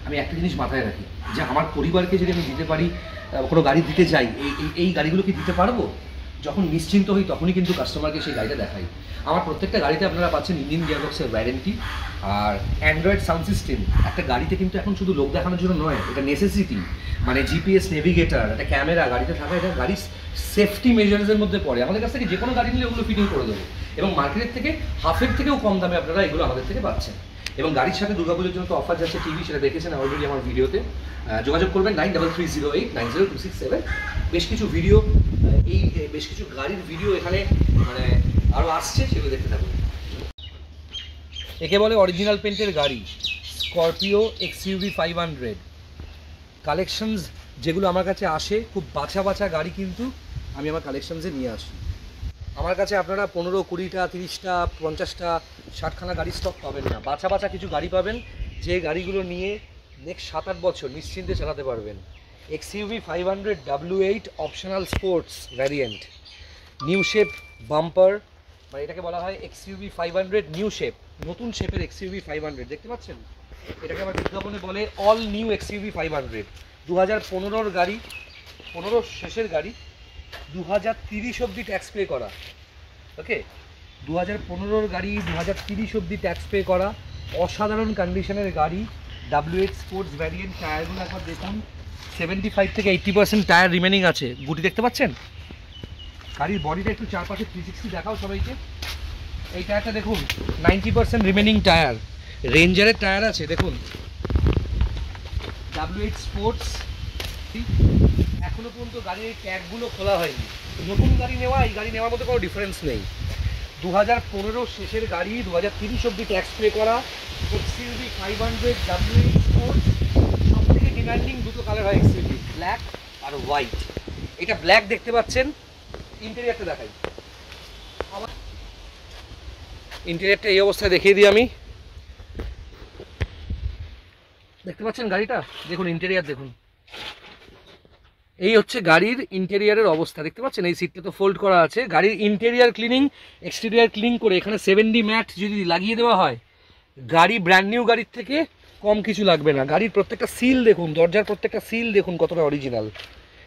আমি একটা জিনিস মাথায় রাখি, যে আমার পরিবারকে যদি আমি দিতে পারি, কোনো গাড়ি দিতে যাই, এই গাড়িগুলো কি দিতে পারবো। যখন নিশ্চিন্ত হই তখনই কিন্তু কাস্টমারকে সেই গাড়িটা দেখাই। আমার প্রত্যেকটা গাড়িতে আপনারা পাচ্ছেন ইঞ্জিন গিয়ারবক্সের ওয়ারেন্টি আর অ্যান্ড্রয়েড সাউন্ড সিস্টেম। একটা গাড়িতে কিন্তু এখন শুধু লোক দেখানোর জন্য নয়, এটা নেসেসিটি। মানে জিপিএস নেভিগেটার, একটা ক্যামেরা গাড়িতে থাকা, এটা গাড়ির সেফটি মেজার্সের মধ্যে পড়ে। আমাদের কাছ থেকে যে কোনো গাড়ি নিলে ওগুলো ফিটিং করে দেবো এবং মার্কেটের থেকে হাফের থেকেও কম দামে আপনারা এগুলো আমাদের থেকে পাচ্ছেন। এবং গাড়ির সাথে দুর্গাপুজোর জন্য তো অফার যাচ্ছে টিভি, সেটা দেখেছেন অলরেডি আমার ভিডিওতে। যোগাযোগ করবেন 9330890267। বেশ কিছু ভিডিও, বেশ কিছু গাড়ির ভিডিও এখানে মানে আরও আসছে, সেগুলো দেখতে থাকুন। একে বলে অরিজিনাল পেন্টের গাড়ি, স্করপিও এক্সইউভি 500 কালেকশনস। যেগুলো আমার কাছে আসে খুব বাছা বাছা গাড়ি, কিন্তু আমি আমার কালেকশনসে নিয়ে আসি। আমার কাছে আপনারা 15, 20টা, 30টা, 50টা, 60খানা গাড়ি স্টক পাবেন না। বাছা বাছা কিছু গাড়ি পাবেন, যে গাড়িগুলো নিয়ে নেক্সট 7-8 বছর নিশ্চিন্তে চালাতে পারবেন। XUV 500 W8 optional sports variant, new shape bumper, মানে এটাকে বলা হয় এক্সইউভি 500 নিউ শেপ, নতুন শেপের এক্সইউভি 500 দেখতে পাচ্ছেন। এটাকে আমার বিজ্ঞাপনে বলে অল নিউ এক্সইউভি 500। 2015 গাড়ি, 15 শেষের গাড়ি, 2030 অবধি ট্যাক্স পে করা। ওকে, 2015 গাড়ি, 2030 অবধি ট্যাক্স পে করা, অসাধারণ কন্ডিশনের গাড়ি। W8 sports variant. টায়ারগুলো একবার দেখুন, 75 থেকে 80% টায়ার রিমেনিং আছে। গুটি দেখতে পাচ্ছেন। গাড়ির বডিটা একটু চারপাশে 360 দেখাও সবাইকে। এই টায়ারটা দেখুন, 90% রিমেনিং টায়ার। রেঞ্জারের টায়ার আছে দেখুন। W8 sports. এখনো পর্যন্ত গাড়ির এই ট্যাগগুলো খোলা হয়নি। নতুন গাড়ি নেওয়া, এই গাড়ি নেওয়ার মধ্যে কোনো ডিফারেন্স নেই। 2015 শেষের গাড়ি, 2030 অবধি ট্যাক্স পে করা এক্সইউভি 500 W8 স্পোর্টস। সব থেকে ডিমান্ডিং দুটো কালার হয় এক্সইউভি, ব্ল্যাক আর হোয়াইট। এটা ব্ল্যাক দেখতে পাচ্ছেন। ইন্টেরিয়রটা দেখাই, ইন্টেরিয়রটা এই অবস্থায় দেখিয়ে দিই আমি। দেখতে পাচ্ছেন গাড়িটা, দেখুন ইন্টেরিয়র দেখুন। এই হচ্ছে গাড়ির ইন্টেরিয়রের অবস্থা, দেখতে পাচ্ছেন। এই সিটটা তো ফোল্ড করা আছে। গাড়ির ইন্টেরিয়র ক্লিনিং, এক্সটেরিয়র ক্লিন করে এখানে 7D ম্যাট যদি লাগিয়ে দেওয়া হয়, গাড়ি ব্র্যান্ড নিউ গাড়ির থেকে কম কিছু লাগবে না। গাড়ির প্রত্যেকটা সিল দেখুন, দরজার প্রত্যেকটা সিল দেখুন কতটা অরিজিনাল,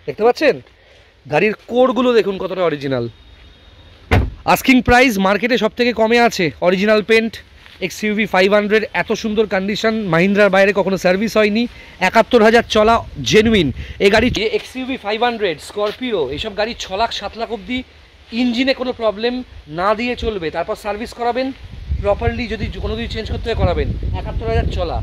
দেখতে পাচ্ছেন। গাড়ির কোরগুলো দেখুন কতটা অরিজিনাল। আস্কিং প্রাইস মার্কেটে সব থেকে কমে আছে। অরিজিনাল পেন্ট, XUV 500 এত সুন্দর কন্ডিশন, মাহিন্দ্রার বাইরে কখনো সার্ভিস হয়নি, 71,000 চলা, জেনুইন। এই গাড়ি XUV 500, স্করপিও, এইসব গাড়ি 6 লাখ 7 লাখ অবধি ইঞ্জিনে কোনো প্রবলেম না দিয়ে চলবে। তারপর সার্ভিস করাবেন প্রপারলি, যদি কোনো কিছু চেঞ্জ করতে হয় করাবেন। 71,000 চলা,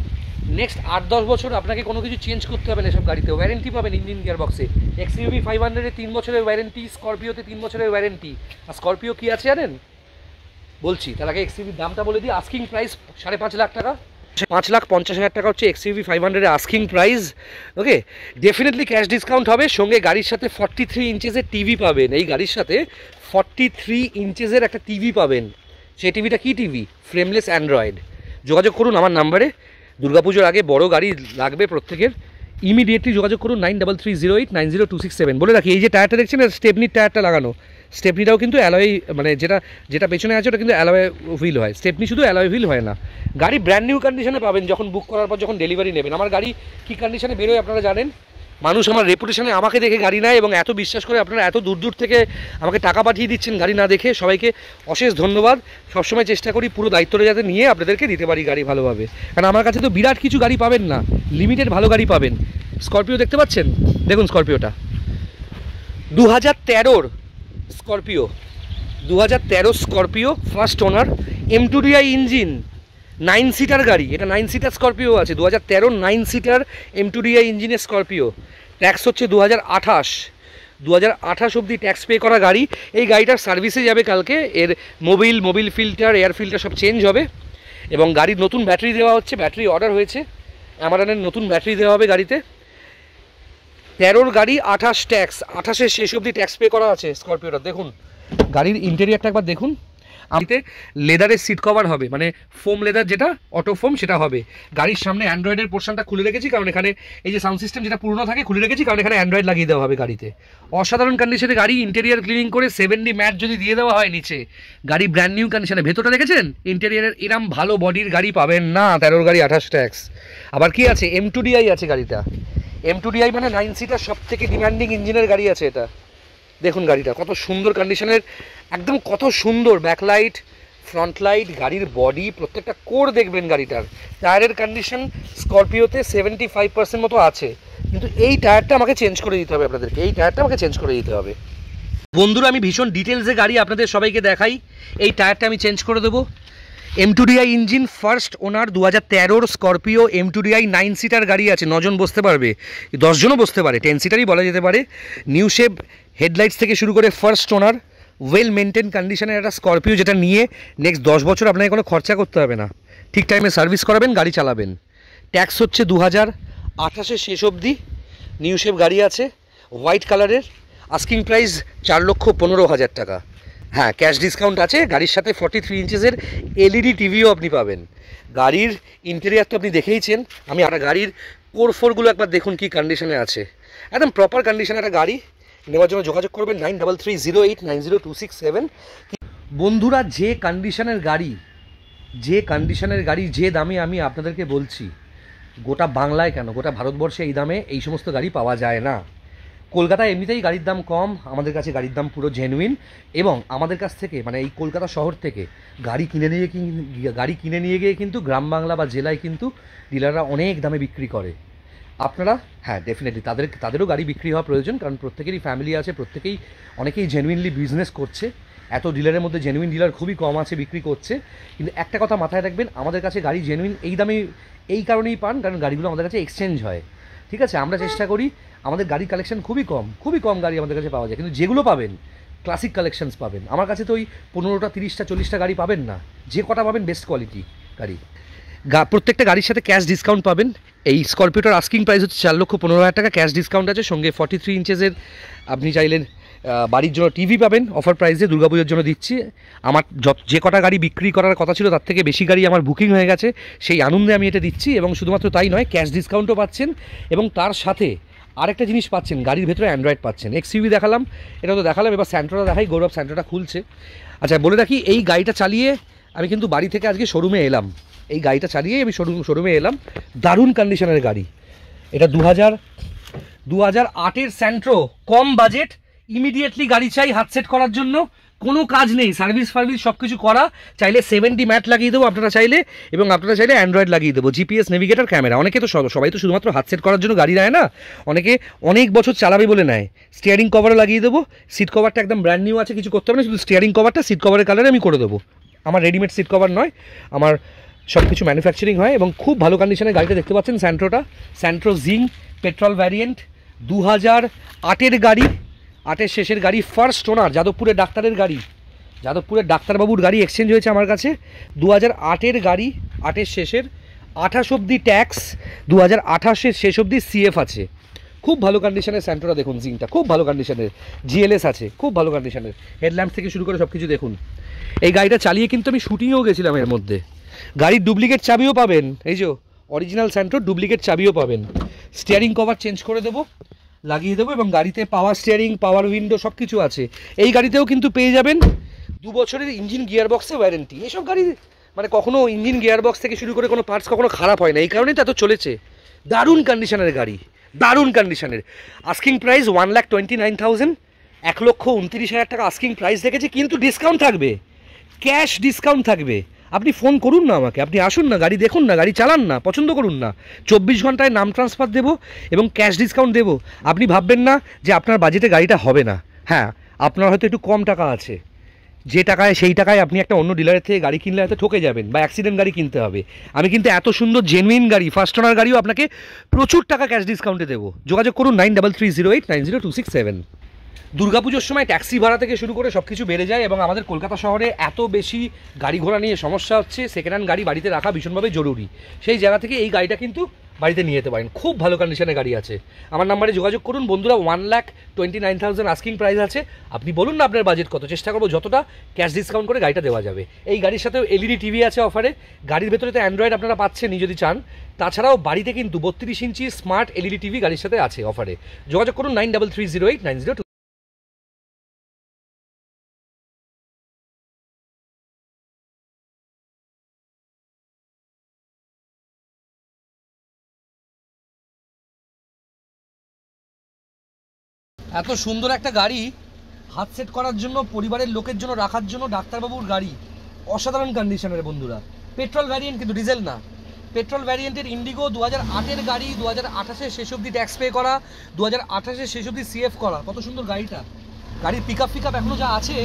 নেক্সট 8-10 বছর আপনাকে কোনো কিছু চেঞ্জ করতে হবে না। এসব গাড়িতে ওয়ারেন্টি পাবেন ইঞ্জিন গিয়ারবক্সে। XUV 500-এ 3 বছরের ওয়ারেন্টি, স্করপিওতে 3 বছরের ওয়ারেন্টি। আর স্করপিও কী আছে জানেন? বলছি, তার আগে XUV-র দামটা বলে দিই। আস্কিং প্রাইস 5.5 লাখ টাকা, 5,50,000 টাকা হচ্ছে XUV 500-এর আস্কিং প্রাইস। ওকে, ডেফিনেটলি ক্যাশ ডিসকাউন্ট হবে। সঙ্গে গাড়ির সাথে 43 ইঞ্চেসের টিভি পাবেন। এই গাড়ির সাথে 43 ইঞ্চেসের একটা টিভি পাবেন। সেই টিভিটা কী টিভি? Frameless Android. যোগাযোগ করুন আমার নাম্বারে। দুর্গাপুজোর আগে বড় গাড়ি লাগবে প্রত্যেকের, ইমিডিয়েটলি যোগাযোগ করুন 9330890267। বলে রাখি, এই যে টায়ারটা দেখছেন, স্টেপনির টায়ারটা লাগানো। স্টেপনিটাও কিন্তু অ্যালয়, মানে যেটা পেছনে আছে ওটা কিন্তু অ্যালয় হুইল হয়। স্টেপনি শুধু অ্যালয় হুইল হয় না। গাড়ি ব্র্যান্ড নিউ কন্ডিশনে পাবেন যখন বুক করার পর, যখন ডেলিভারি নেবেন। আমার গাড়ি কী কন্ডিশনে বেরোয় আপনারা জানেন। মানুষ আমার রেপুটেশনে আমাকে দেখে গাড়ি নেয়, এবং এত বিশ্বাস করে আপনারা এত দূর দূর থেকে আমাকে টাকা পাঠিয়ে দিচ্ছেন গাড়ি না দেখে। সবাইকে অশেষ ধন্যবাদ। সবসময় চেষ্টা করি পুরো দায়িত্বটা যাতে নিয়ে আপনাদেরকে দিতে পারি গাড়ি ভালোভাবে। কারণ আমার কাছে তো বিরাট কিছু গাড়ি পাবেন না, লিমিটেড ভালো গাড়ি পাবেন। স্করপিও দেখতে পাচ্ছেন, দেখুন স্করপিওটা 2013-র Scorpio, 2013 Scorpio, first owner, M2DI engine, 9 seater গাড়ি। এটা 9 সিটার স্করপিও আছে, 2013 9 সিটার M2DI ইঞ্জিনের স্করপিও। ট্যাক্স হচ্ছে 2028 অবধি ট্যাক্স পে করা গাড়ি। এই গাড়িটার সার্ভিসে যাবে কালকে। এর মোবিল ফিল্টার, এয়ার ফিল্টার সব চেঞ্জ হবে, এবং গাড়ির নতুন ব্যাটারি দেওয়া হচ্ছে। ব্যাটারি অর্ডার হয়েছে, অ্যামারনের নতুন ব্যাটারি দেওয়া হবে গাড়িতে। 13-র গাড়ি, 28 ট্যাক্স, 28-এর শেষ অবধি ট্যাক্স পে করা আছে স্করপিওটা। দেখুন গাড়ির ইন্টেরিয়ারটা একবার দেখুন। আমিতে লেদারের সিট কভার হবে, মানে ফোম লেদার, যেটা অটো ফোম সেটা হবে। গাড়ির সামনে অ্যান্ড্রয়েডের পোর্শনটা খুলে রেখেছি, কারণ এখানে এই যে সাউন্ড সিস্টেম যেটা পুরনো থাকে খুলে রেখেছি, কারণ এখানে অ্যান্ড্রয়েড লাগিয়ে দেওয়া হবে গাড়িতে। অসাধারণ কন্ডিশনে গাড়ি, ইন্টেরিয়ার ক্লিনিং করে 7D ম্যাট যদি দিয়ে দেওয়া হয় নিচে, গাড়ি ব্র্যান্ড নিউ কন্ডিশনে। ভেতরটা দেখেছেন ইন্টেরিয়ারের, এরম ভালো বডির গাড়ি পাবেন না। 13-র গাড়ি 28 ট্যাক্স। আবার কি আছে? M2DI আছে গাড়িটা। M2DI মানে 9 সিটার সব থেকে ডিমান্ডিং ইঞ্জিনের গাড়ি আছে এটা। দেখুন গাড়িটা কত সুন্দর কন্ডিশনের, একদম কত সুন্দর ব্যাকলাইট, ফ্রন্ট লাইট, গাড়ির বডি, প্রত্যেকটা কোর দেখবেন গাড়িটার। টায়ারের কন্ডিশন স্করপিওতে 75% মতো আছে, কিন্তু এই টায়ারটা আমাকে চেঞ্জ করে দিতে হবে আপনাদেরকে। এই টায়ারটা আমাকে চেঞ্জ করে দিতে হবে। বন্ধুরা, আমি ভীষণ ডিটেলসে গাড়ি আপনাদের সবাইকে দেখাই। এই টায়ারটা আমি চেঞ্জ করে দেবো। M2DI ইঞ্জিন, ফার্স্ট ওনার, 2013-র স্করপিও M2DI 9 সিটার গাড়ি আছে। 9 জন বসতে পারবে, 10 জনও বসতে পারে, 10 সিটারই বলা যেতে পারে। নিউ শেপ হেডলাইটস থেকে শুরু করে ফার্স্ট ওনার, ওয়েল মেনটেন কন্ডিশনের একটা স্করপিও, যেটা নিয়ে নেক্সট 10 বছর আপনাকে কোনো খরচা করতে হবে না। ঠিক টাইমে সার্ভিস করাবেন, গাড়ি চালাবেন। ট্যাক্স হচ্ছে 2028-এর শেষ অবধি। নিউ শেপ গাড়ি আছে, হোয়াইট কালারের। আস্কিং প্রাইস 4,15,000 টাকা। হ্যাঁ, ক্যাশ ডিসকাউন্ট আছে। গাড়ির সাথে 43 ইঞ্চেসের LED টিভিও আপনি পাবেন। গাড়ির ইন্টেরিয়ার তো আপনি দেখেইছেন। আমি আর গাড়ির কোর ফোরগুলো একবার দেখুন কী কন্ডিশনে আছে। একদম প্রপার কন্ডিশনে একটা গাড়ি। নেওয়ার জন্য যোগাযোগ করবেন 9330890267। বন্ধুরা, যে কন্ডিশনের গাড়ি, যে দামে আমি আপনাদেরকে বলছি, গোটা বাংলায় কেন, গোটা ভারতবর্ষে এই দামে এই সমস্ত গাড়ি পাওয়া যায় না। কলকাতায় এমনিতেই গাড়ির দাম কম, আমাদের কাছে গাড়ির দাম পুরো জেনুইন। এবং আমাদের কাছ থেকে, মানে এই কলকাতা শহর থেকে গাড়ি কিনে নিয়ে গিয়ে কিন্তু গ্রাম বাংলা বা জেলায় কিন্তু ডিলাররা অনেক দামে বিক্রি করে। আপনারা, হ্যাঁ ডেফিনেটলি তাদেরও গাড়ি বিক্রি হওয়া প্রয়োজন, কারণ প্রত্যেকেরই ফ্যামিলি আছে, অনেকেই জেনুইনলি বিজনেস করছে। এত ডিলারের মধ্যে জেনুইন ডিলার খুবই কম আছে বিক্রি করছে। কিন্তু একটা কথা মাথায় রাখবেন, আমাদের কাছে গাড়ি জেনুইন এই দামে এই কারণেই পান, কারণ গাড়িগুলো আমাদের কাছে এক্সচেঞ্জ হয়। ঠিক আছে, আমরা চেষ্টা করি, আমাদের গাড়ি কালেকশন খুবই কম গাড়ি আমাদের কাছে পাওয়া যায়, কিন্তু যেগুলো পাবেন ক্লাসিক কালেকশনস পাবেন। আমার কাছে তো ওই 15টা 30টা 40টা গাড়ি পাবেন না, যে কটা পাবেন বেস্ট কোয়ালিটি গাড়ি। প্রত্যেকটা গাড়ির সাথে ক্যাশ ডিসকাউন্ট পাবেন। এই স্করপিওটার আস্কিং প্রাইস হচ্ছে 4,15,000 টাকা, ক্যাশ ডিসকাউন্ট আছে। সঙ্গে 43 ইঞ্চেসের আপনি চাইলেন বাড়ির জন্য টিভি পাবেন অফার প্রাইসে, দুর্গাপুজোর জন্য দিচ্ছি। আমার যে কটা গাড়ি বিক্রি করার কথা ছিল তার থেকে বেশি গাড়ি আমার বুকিং হয়ে গেছে, সেই আনন্দে আমি এটা দিচ্ছি। এবং শুধুমাত্র তাই নয়, ক্যাশ ডিসকাউন্টও পাচ্ছেন, এবং তার সাথে আরেকটা জিনিস পাচ্ছেন, গাড়ির ভেতরে অ্যান্ড্রয়েড পাচ্ছেন। XUV দেখালাম, এটা তো দেখালাম, এবার স্যান্ট্রোটা দেখাই। গৌরব স্যান্ট্রোটা খুলছে। আচ্ছা, বলে রাখি, এই গাড়িটা চালিয়ে আমি কিন্তু বাড়ি থেকে আজকে শোরুমে এলাম। এই গাড়িটা চালিয়ে আমি শোরুমে এলাম। দারুণ কন্ডিশনের গাড়ি এটা। 2008-এর স্যান্ট্রো, কম বাজেট, ইমিডিয়েটলি গাড়ি চাই হাত সেট করার জন্য, কোনো কাজ নেই, সার্ভিস ফার্ভিস সব কিছু করা, চাইলে 70 ম্যাট লাগিয়ে দেবো আপনারা চাইলে, এবং আপনারা চাইলে অ্যান্ড্রয়েড লাগিয়ে দেবো, জিপিএস নেভিগেটর ক্যামেরা। অনেকে তো সবাই তো শুধুমাত্র হাত সেট করার জন্য গাড়ি নেয় না, অনেকে অনেক বছর চালাবে বলে নেয়। স্টিয়ারিং কভারও লাগিয়ে দেবো, সিট কভারটা একদম ব্র্যান্ড নিউ আছে, কিছু করতে হবে না, শুধু স্টিয়ারিং কভারটা সিট কভারের কালারে আমি করে দেবো। আমার রেডিমেড সিট কভার নয়, আমার সব কিছু ম্যানুফ্যাকচারিং হয়, এবং খুব ভালো কন্ডিশনের গাড়িটা দেখতে পাচ্ছেন স্যান্ট্রোটা, স্যান্ট্রো জিং পেট্রোল ভ্যারিয়েন্ট, 2008-এর গাড়ি, 8-এর শেষের গাড়ি, ফার্স্ট ওনার, যাদবপুরের ডাক্তারের গাড়ি, যাদবপুরের ডাক্তারবাবুর গাড়ি এক্সচেঞ্জ হয়েছে আমার কাছে, 2008-এর গাড়ি, 8-এর শেষের, 28 অবধি ট্যাক্স, 2028-এর শেষ অবধি সিএফ আছে। খুব ভালো কন্ডিশনের স্যান্ট্রোটা দেখুন, জিংটা খুব ভালো কন্ডিশনের, জিএলএস আছে খুব ভালো কন্ডিশনের, হেডল্যাম্প থেকে শুরু করে সব কিছু দেখুন। এই গাড়িটা চালিয়ে কিন্তু আমি শুটিংয়েও গেছিলাম এর মধ্যে। গাড়ির ডুপ্লিকেট চাবিও পাবেন, এই যে অরিজিনাল স্যান্ট্রোর ডুপ্লিকেট চাবিও পাবেন। স্টিয়ারিং কভার চেঞ্জ করে দেবো, লাগিয়ে দেবো, এবং গাড়িতে পাওয়ার স্টিয়ারিং, পাওয়ার উইন্ডো সব কিছু আছে। এই গাড়িতেও কিন্তু পেয়ে যাবেন 2 বছরের ইঞ্জিন গিয়ারবক্সে ওয়ারেন্টি। এইসব গাড়ি মানে কখনো ইঞ্জিন গিয়ারবক্স থেকে শুরু করে কোনো পার্টস কখনো খারাপ হয় না, এই কারণেই তো এত চলেছে। দারুণ কন্ডিশনের গাড়ি, দারুণ কন্ডিশনের। আস্কিং প্রাইস 1,29,000, 1,29,000 টাকা আস্কিং প্রাইস দেখেছি, কিন্তু ডিসকাউন্ট থাকবে, ক্যাশ ডিসকাউন্ট থাকবে। আপনি ফোন করুন না আমাকে, আপনি আসুন না, গাড়ি দেখুন না, গাড়ি চালান না, পছন্দ করুন না, 24 ঘন্টায় নাম ট্রান্সফার দেবো এবং ক্যাশ ডিসকাউন্ট দেবো। আপনি ভাববেন না যে আপনার বাজেটে গাড়িটা হবে না। হ্যাঁ, আপনার হয়তো একটু কম টাকা আছে, যে টাকায় সেই টাকায় আপনি একটা অন্য ডিলারের থেকে গাড়ি কিনলে হয়তো ঠকে যাবেন বা অ্যাক্সিডেন্ট গাড়ি কিনতে হবে। আমি কিন্তু এত সুন্দর জেনুইন গাড়ি, ফার্স্ট ওনার গাড়িও আপনাকে প্রচুর টাকা ক্যাশ ডিসকাউন্টে দেবো। যোগাযোগ করুন 9330890267। দুর্গাপুজোর সময় ট্যাক্সি ভাড়া থেকে শুরু করে সব কিছু বেড়ে যায়, এবং আমাদের কলকাতা শহরে এত বেশি গাড়ি ঘোড়া নিয়ে সমস্যা হচ্ছে, সেকেন্ড হ্যান্ড গাড়ি বাড়িতে রাখা ভীষণভাবে জরুরি। সেই জায়গা থেকে এই গাড়িটা কিন্তু বাড়িতে নিয়ে যেতে পারেন, খুব ভালো কন্ডিশনের গাড়ি আছে। আমার নাম্বারে যোগাযোগ করুন বন্ধুরা, 1,29,000 আস্কিং প্রাইস আছে। আপনি বলুন না আপনার বাজেট কত, চেষ্টা করবো যতটা ক্যাশ ডিসকাউন্ট করে গাড়িটা দেওয়া যাবে। এই গাড়ির সাথেও এলইডি টিভি আছে অফারে, গাড়ির ভেতরে তো অ্যান্ড্রয়েড আপনারা পাচ্ছেনই যদি চান, তাছাড়াও বাড়িতে কিন্তু 32 ইঞ্চি স্মার্ট এলইডি টিভি গাড়ির সাথে আছে অফারে। যোগাযোগ করুন 93308902। এত সুন্দর একটা গাড়ি হাত সেট করার জন্য, পরিবারের লোকের জন্য রাখার জন্য, ডাক্তারবাবুর গাড়ি, অসাধারণ কন্ডিশনের বন্ধুরা। পেট্রোল ভ্যারিয়েন্ট কিন্তু, ডিজেল না, পেট্রোল ভ্যারিয়েন্টের ইন্ডিগো, 2008-এর গাড়ি, 2028-এর শেষ অবধি ট্যাক্স পে করা, 2028-এর শেষ অবধি সিএফ করা। কত সুন্দর গাড়িটা, গাড়ির পিক আপ এখনো যা আছে।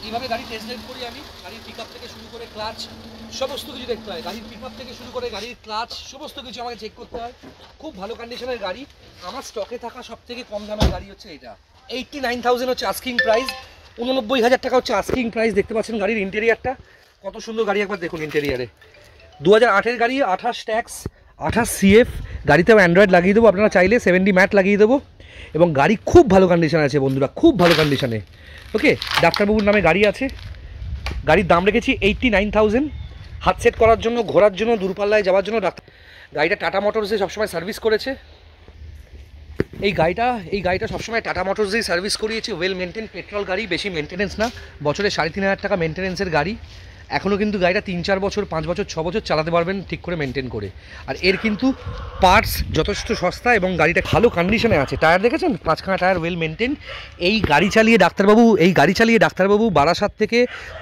এইভাবে গাড়ি টেস্ট ড্রাইভ করি আমি, গাড়ির পিক আপ থেকে শুরু করে ক্লাচ সমস্ত কিছু দেখতে হয়, গাড়ির পিক আপ থেকে শুরু করে গাড়ির ক্লাচ সমস্ত কিছু আমাকে চেক করতে হয়। খুব ভালো কন্ডিশনের গাড়ি। আমার স্টকে থাকা সব থেকে কম দামের গাড়ি হচ্ছে এটা, 89,000 হচ্ছে আস্কিং প্রাইস, 89,000 টাকা হচ্ছে আস্কিং প্রাইস। দেখতে পাচ্ছেন গাড়ির ইন্টেরিয়ারটা কত সুন্দর, গাড়ি একবার দেখুন ইন্টেরিয়ারে। 2008-এর গাড়ি, 28 ট্যাক্স, 28 সিএফ, গাড়িতেও অ্যান্ড্রয়েড লাগিয়ে দেবো, আপনারা চাইলে 70 ম্যাট লাগিয়ে দেবো, এবং গাড়ি খুব ভালো কন্ডিশন আছে বন্ধুরা, খুব ভালো কন্ডিশনে। ওকে, ডাক্তারবাবুর নামে গাড়ি আছে, গাড়ির দাম রেখেছি 89,000। হাত সেট করার জন্য, ঘোরার জন্য, দূরপাল্লায় যাওয়ার জন্য। গাড়িটা টাটা মোটরসে সবসময় সার্ভিস করেছে, এই গাড়িটা সবসময় টাটা মোটরসেই সার্ভিস করিয়েছে। ওয়েল মেনটেন পেট্রোল গাড়ি, বেশি মেনটেনেন্স না, বছরে 3,500 টাকা মেনটেনেন্সের গাড়ি। এখনও কিন্তু গাড়িটা 3-4 বছর, 5 বছর, 6 বছর চালাতে পারবেন ঠিক করে মেনটেন করে। আর এর কিন্তু পার্টস যথেষ্ট সস্তা, এবং গাড়িটা ভালো কন্ডিশনে আছে। টায়ার দেখেছেন, 5খানা টায়ার, ওয়েল মেনটেন। এই গাড়ি চালিয়ে ডাক্তারবাবু বারাসাত থেকে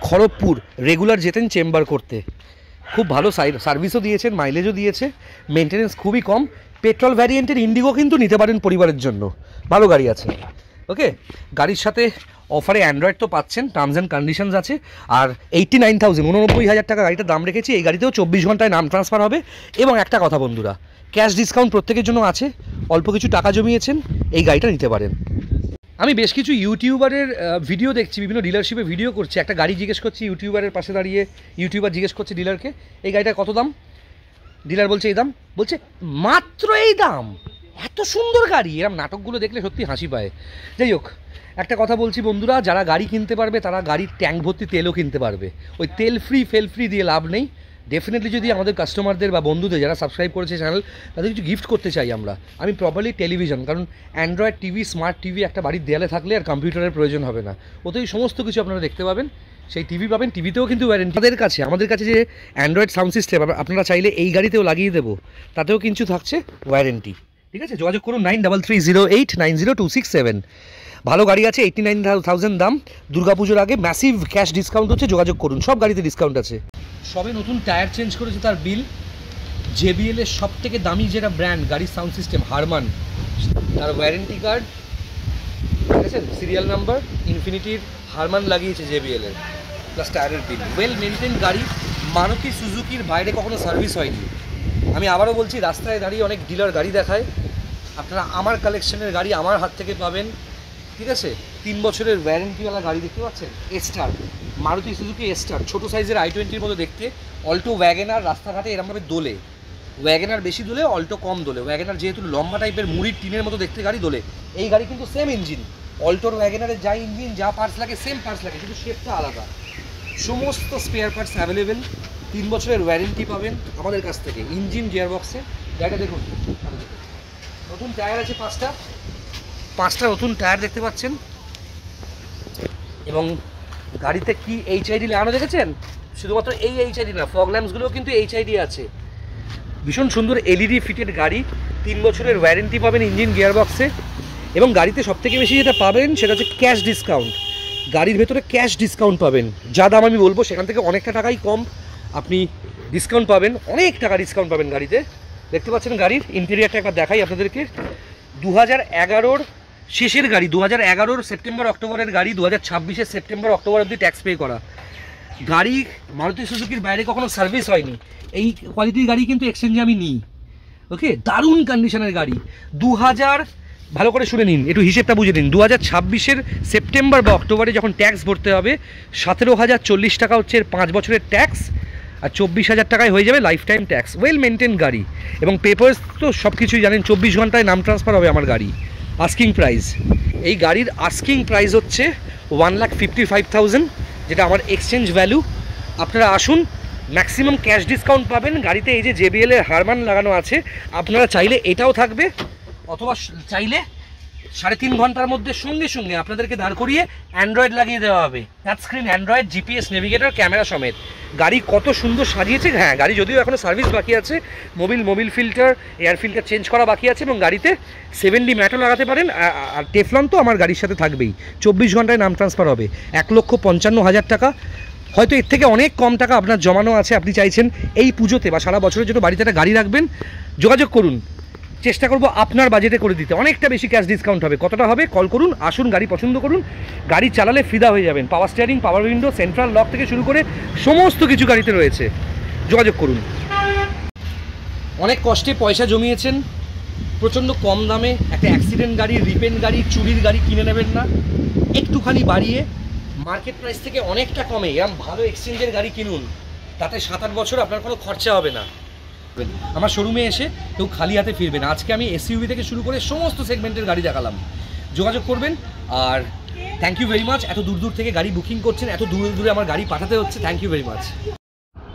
খড়গপুর রেগুলার যেতেন চেম্বার করতে। খুব ভালো সার্ভিসও দিয়েছেন, মাইলেজও দিয়েছে, মেনটেনেন্স খুবই কম। পেট্রোল ভ্যারিয়েন্টের ইন্ডিগো কিন্তু নিতে পারেন পরিবারের জন্য, ভালো গাড়ি আছে। ওকে, গাড়ির সাথে অফারে অ্যান্ড্রয়েড তো পাচ্ছেন, টার্মস অ্যান্ড কন্ডিশনস আছে। আর 89,000, 89,000 টাকা গাড়িটার দাম রেখেছি। এই গাড়িতেও 24 ঘন্টায় নাম ট্রান্সফার হবে। এবং একটা কথা বন্ধুরা, ক্যাশ ডিসকাউন্ট প্রত্যেকের জন্য আছে, অল্প কিছু টাকা জমিয়েছেন এই গাড়িটা নিতে পারেন। আমি বেশ কিছু ইউটিউবারের ভিডিও দেখছি, বিভিন্ন ডিলারশিপে ভিডিও করছে, একটা গাড়ি জিজ্ঞেস করছি ইউটিউবারের পাশে দাঁড়িয়ে, ইউটিউবার জিজ্ঞেস করছে ডিলারকে এই গাড়িটার কত দাম, ডিলার বলছে এই দাম, বলছে মাত্র এই দাম, এত সুন্দর গাড়ি। এরকম নাটকগুলো দেখলে সত্যি হাসি পায়। যাই হোক, একটা কথা বলছি বন্ধুরা, যারা গাড়ি কিনতে পারবে তারা গাড়ির ট্যাঙ্ক ভর্তি তেলও কিনতে পারবে। ওই তেল ফ্রি ফেল ফ্রি দিয়ে লাভ নেই। ডেফিনেটলি যদি আমাদের কাস্টমারদের বা বন্ধুদের যারা সাবস্ক্রাইব করেছে চ্যানেল, তাদের কিছু গিফট করতে চাই আমরা। আমি প্রপারলি টেলিভিশন, কারণ অ্যান্ড্রয়েড টিভি, স্মার্ট টিভি একটা বাড়ির দেয়ালে থাকলে আর কম্পিউটারের প্রয়োজন হবে না, ওতেই সমস্ত কিছু আপনারা দেখতে পাবেন। সেই টিভি পাবেন, টিভিতেও কিন্তু ওয়ারেন্টি আমাদের কাছে যে অ্যান্ড্রয়েড সাউন্ড সিস্টেম আপনারা চাইলে এই গাড়িতেও লাগিয়ে দেবো, তাতেও কিন্তু থাকছে ওয়ারেন্টি। ঠিক আছে, যোগাযোগ করুন 9330890267। ভালো গাড়ি আছে, 89,000 দাম। দুর্গাপুজোর আগে ম্যাসিভ ক্যাশ ডিসকাউন্ট হচ্ছে, যোগাযোগ করুন, সব গাড়িতে ডিসকাউন্ট আছে। সবে নতুন টায়ার চেঞ্জ করেছে, তার বিল। JBL এর সব থেকে দামি যেটা ব্র্যান্ড গাড়ির সাউন্ড সিস্টেম হারমান, তার ওয়ারেন্টি কার্ড, ঠিক আছে, সিরিয়াল নাম্বার, ইনফিনিটির হারমান লাগিয়েছে JBL এর, প্লাস টায়ারের বিল। ওয়েল মেনটেন গাড়ি, মারুতি সুজুকির বাইরে কখনো সার্ভিস হয়নি। আমি আবারও বলছি, রাস্তায় দাঁড়িয়ে অনেক ডিলার গাড়ি দেখায়, আপনারা আমার কালেকশনের গাড়ি আমার হাত থেকে পাবেন। ঠিক আছে, 3 বছরের ওয়ারেন্টিওয়ালা গাড়ি দেখতে পাচ্ছেন, এস্টার, মারুতি সুজুকি এস্টার, ছোটো সাইজের i20 মতো দেখতে। অল্টো ওয়াগনার রাস্তাঘাটে এরকমভাবে দোলে, ওয়াগনার বেশি দোলে, অল্টো কম দোলে। ওয়াগনার যেহেতু লম্বা টাইপের মুড়ির টিনের মতো দেখতে গাড়ি, দোলে। এই গাড়ি কিন্তু সেম ইঞ্জিন, অল্টোর ওয়াগনারের যা ইঞ্জিন, যা পার্টস লাগে সেম পার্টস লাগে, কিন্তু শেপটা আলাদা। সমস্ত স্পেয়ার পার্টস অ্যাভেলেবেল, 3 বছরের ওয়ারেন্টি পাবেন আমাদের কাছ থেকে। ইঞ্জিন, গিয়ারবক্সে গাড়িটা দেখুন, নতুন টায়ার আছে 5টা নতুন টায়ার দেখতে পাচ্ছেন। এবং গাড়িতে কি HID লাগানো দেখেছেন? শুধুমাত্র এই HID না, ফগ ল্যাম্পসগুলোও কিন্তু HID আছে। ভীষণ সুন্দর LED ফিটেড গাড়ি, 3 বছরের ওয়ারেন্টি পাবেন ইঞ্জিন, গিয়ারবক্সে। এবং গাড়িতে সবথেকে বেশি যেটা পাবেন সেটা হচ্ছে ক্যাশ ডিসকাউন্ট। গাড়ির ভেতরে ক্যাশ ডিসকাউন্ট পাবেন, যা দাম আমি বলবো সেখান থেকে অনেকটা টাকাই কম আপনি ডিসকাউন্ট পাবেন, অনেক টাকা ডিসকাউন্ট পাবেন গাড়িতে। দেখতে পাচ্ছেন গাড়ির ইন্টেরিয়ারটা একবার দেখাই আপনাদেরকে। 2011-র শেষের গাড়ি, 2011-র সেপ্টেম্বর অক্টোবরের গাড়ি, 2026-এর সেপ্টেম্বর অক্টোবর অবধি ট্যাক্স পে করা গাড়ি। মারুতি সুজুকির বাইরে কখনো সার্ভিস হয়নি। এই কোয়ালিটির গাড়ি কিন্তু এক্সচেঞ্জে আমি নিই। ওকে, দারুণ কন্ডিশনের গাড়ি। 2000, ভালো করে শুনে নিন, একটু হিসেবটা বুঝে নিন। 2026-এর সেপ্টেম্বর বা অক্টোবরে যখন ট্যাক্স ভরতে হবে, 17,040 টাকা হচ্ছে 5 বছরের ট্যাক্স, আর 24,000 টাকায় হয়ে যাবে life time tax. Well maintain গাড়ি, এবং পেপারস তো সব কিছুই জানেন, 24 ঘন্টায় নাম ট্রান্সফার হবে আমার গাড়ি। আস্কিং প্রাইস, এই গাড়ির আস্কিং প্রাইস হচ্ছে 1,55,000, যেটা আমার এক্সচেঞ্জ ভ্যালু। আপনারা আসুন, ম্যাক্সিমাম ক্যাশ ডিসকাউন্ট পাবেন গাড়িতে। এই যে JBL এর হারমান লাগানো আছে, আপনারা চাইলে এটাও থাকবে, অথবা চাইলে 3.5 ঘন্টার মধ্যে সঙ্গে সঙ্গে আপনাদেরকে দাঁড় করিয়ে অ্যান্ড্রয়েড লাগিয়ে দেওয়া হবে, touch screen Android, GPS navigator, camera সমেত। গাড়ি কত সুন্দর সাজিয়েছে। হ্যাঁ, গাড়ি যদিও এখনও সার্ভিস বাকি আছে, Mobil filter, air filter change করা বাকি আছে, এবং গাড়িতে 7D ম্যাটও লাগাতে পারেন। আর টেফলন তো আমার গাড়ির সাথে থাকবেই। 24 ঘন্টায় নাম ট্রান্সফার হবে। 1,55,000 টাকা, হয়তো এর থেকে অনেক কম টাকা আপনার জমানো আছে, আপনি চাইছেন এই পুজোতে বা সারা বছরের জন্য বাড়িতে একটা গাড়ি রাখবেন, যোগাযোগ করুন, চেষ্টা করব আপনার বাজেটে করে দিতে। অনেকটা বেশি ক্যাশ ডিসকাউন্ট হবে, কতটা হবে কল করুন, আসুন, গাড়ি পছন্দ করুন। গাড়ি চালালে ফিদা হয়ে যাবেন। পাওয়ার স্টিয়ারিং, পাওয়ার উইন্ডো, সেন্ট্রাল লক থেকে শুরু করে সমস্ত কিছু গাড়িতে রয়েছে, যোগাযোগ করুন। অনেক কষ্টে পয়সা জমিয়েছেন, প্রচণ্ড কম দামে একটা অ্যাক্সিডেন্ট গাড়ি, রিপেন গাড়ি, চুরির গাড়ি কিনে নেবেন না, একটুখানি বাড়িয়ে মার্কেট প্রাইস থেকে অনেকটা কমে এরকম ভালো এক্সচেঞ্জের গাড়ি কিনুন। তাতে 7-8 বছর আপনার কোনো খরচা হবে না। আমার শোরুমে এসে কেউ খালি হাতে ফিরবে না। আজকে আমি SUV থেকে শুরু করে সমস্ত সেগমেন্টের গাড়ি দেখালাম, যোগাযোগ করবেন। আর থ্যাংক ইউ ভেরি মাচ, এত দূর দূর থেকে গাড়ি বুকিং করছেন, এত দূরে দূরে আমার গাড়ি পাঠাতে হচ্ছে, থ্যাংক ইউ ভেরি মাচ।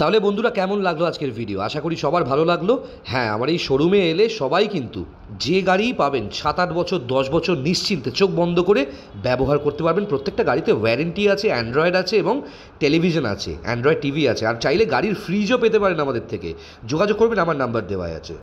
তাহলে বন্ধুরা, কেমন লাগলো আজকের ভিডিও? আশা করি সবার ভালো লাগলো। হ্যাঁ, আমার এই শোরুমে এলে সবাই কিন্তু যে গাড়িই পাবেন 7-8 বছর 10 বছর নিশ্চিন্তে চোখ বন্ধ করে ব্যবহার করতে পারবেন। প্রত্যেকটা গাড়িতে ওয়ারেন্টি আছে, অ্যান্ড্রয়েড আছে, এবং টেলিভিশন আছে, অ্যান্ড্রয়েড টিভি আছে। আর চাইলে গাড়ির ফ্রিজও পেতে পারেন আমাদের থেকে। যোগাযোগ করবেন, আমার নাম্বার দেওয়া আছে।